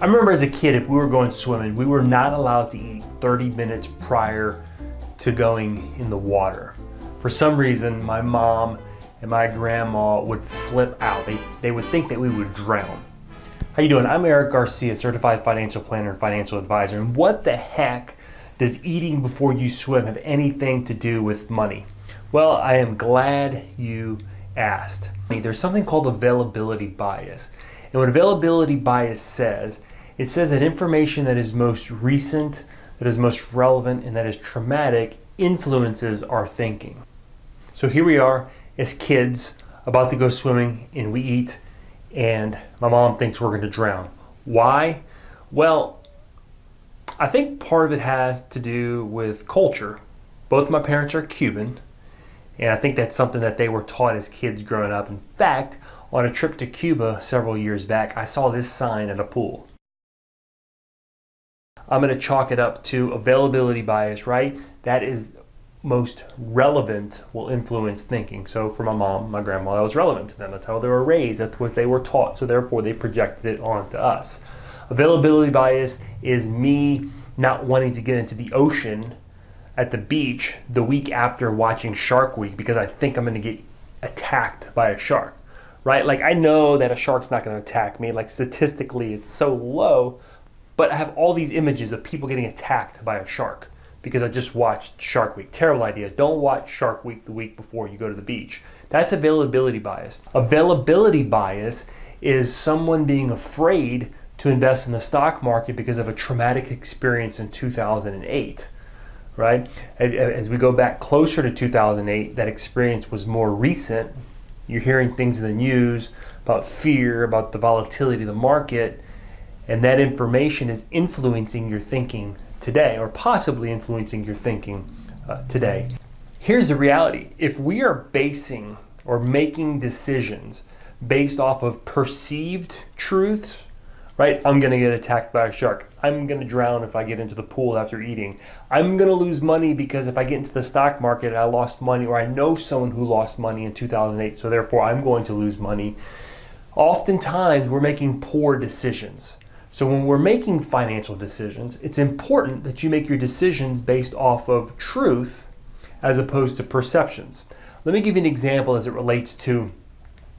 I remember as a kid, if we were going swimming, we were not allowed to eat 30 minutes prior to going in the water. For some reason, my mom and my grandma would flip out. They would think that we would drown. How you doing? I'm Eric Garcia, certified financial planner and financial advisor. And what the heck does eating before you swim have anything to do with money? Well, I am glad you asked. There's something called availability bias. And what availability bias says, it says that information that is most recent, that is most relevant, and that is traumatic influences our thinking. So here we are as kids about to go swimming and we eat and my mom thinks we're going to drown. Why? Well, I think part of it has to do with culture. Both my parents are Cuban, and I think that's something that they were taught as kids growing up. In fact, on a trip to Cuba several years back, I saw this sign at a pool. I'm going to chalk it up to availability bias, right? That is most relevant, will influence thinking. So for my mom, my grandma, that was relevant to them. That's how they were raised. That's what they were taught. So therefore they projected it onto us. Availability bias is me not wanting to get into the ocean at the beach the week after watching Shark Week because I think I'm going to get attacked by a shark, right? Like I know that a shark's not going to attack me. Like statistically it's so low, but I have all these images of people getting attacked by a shark because I just watched Shark Week. Terrible idea. Don't watch Shark Week the week before you go to the beach. That's availability bias. Availability bias is someone being afraid to invest in the stock market because of a traumatic experience in 2008, right? As we go back closer to 2008, that experience was more recent. You're hearing things in the news about fear, about the volatility of the market, and that information is influencing your thinking today, or possibly influencing your thinking today. Here's the reality. If we are basing or making decisions based off of perceived truths, right? I'm gonna get attacked by a shark. I'm gonna drown if I get into the pool after eating. I'm gonna lose money because if I get into the stock market, I lost money, or I know someone who lost money in 2008, so therefore I'm going to lose money. Oftentimes we're making poor decisions. So when we're making financial decisions, it's important that you make your decisions based off of truth as opposed to perceptions. Let me give you an example as it relates to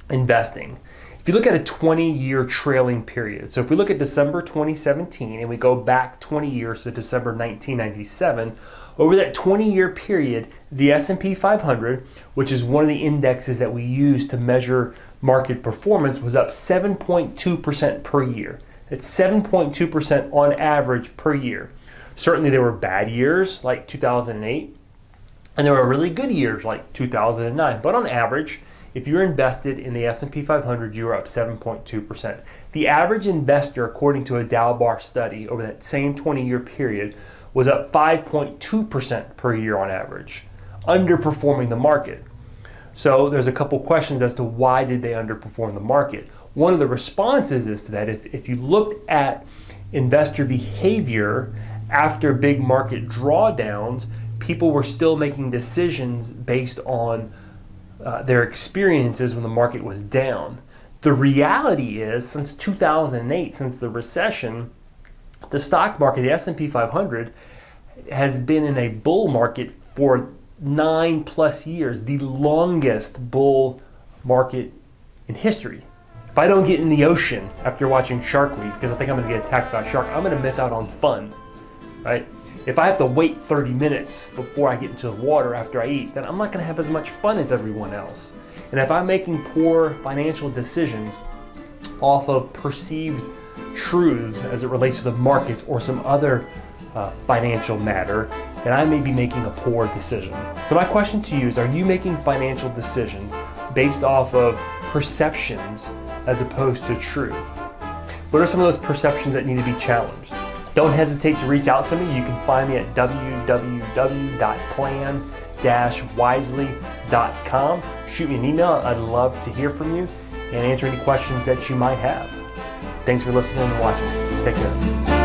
investing. If you look at a 20-year trailing period, so if we look at December 2017 and we go back 20 years to December 1997, over that 20-year period, the S&P 500, which is one of the indexes that we use to measure market performance, was up 7.2% per year. It's 7.2% on average per year. Certainly there were bad years like 2008, and there were really good years like 2009. But on average, if you're invested in the S&P 500, you were up 7.2%. The average investor, according to a Dalbar study over that same 20-year period, was up 5.2% per year on average, underperforming the market. So there's a couple questions as to why did they underperform the market. One of the responses is to that, if you looked at investor behavior after big market drawdowns, people were still making decisions based on their experiences when the market was down. The reality is, since 2008, since the recession, the stock market, the S&P 500, has been in a bull market for 9+ years, the longest bull market in history. If I don't get in the ocean after watching Shark Week because I think I'm going to get attacked by a shark, I'm going to miss out on fun, right? If I have to wait 30 minutes before I get into the water after I eat, then I'm not going to have as much fun as everyone else. And if I'm making poor financial decisions off of perceived truths as it relates to the market or some other financial matter, then I may be making a poor decision. So my question to you is, are you making financial decisions based off of perceptions as opposed to truth? What are some of those perceptions that need to be challenged? Don't hesitate to reach out to me. You can find me at www.plan-wisely.com. Shoot me an email. I'd love to hear from you and answer any questions that you might have. Thanks for listening and watching. Take care.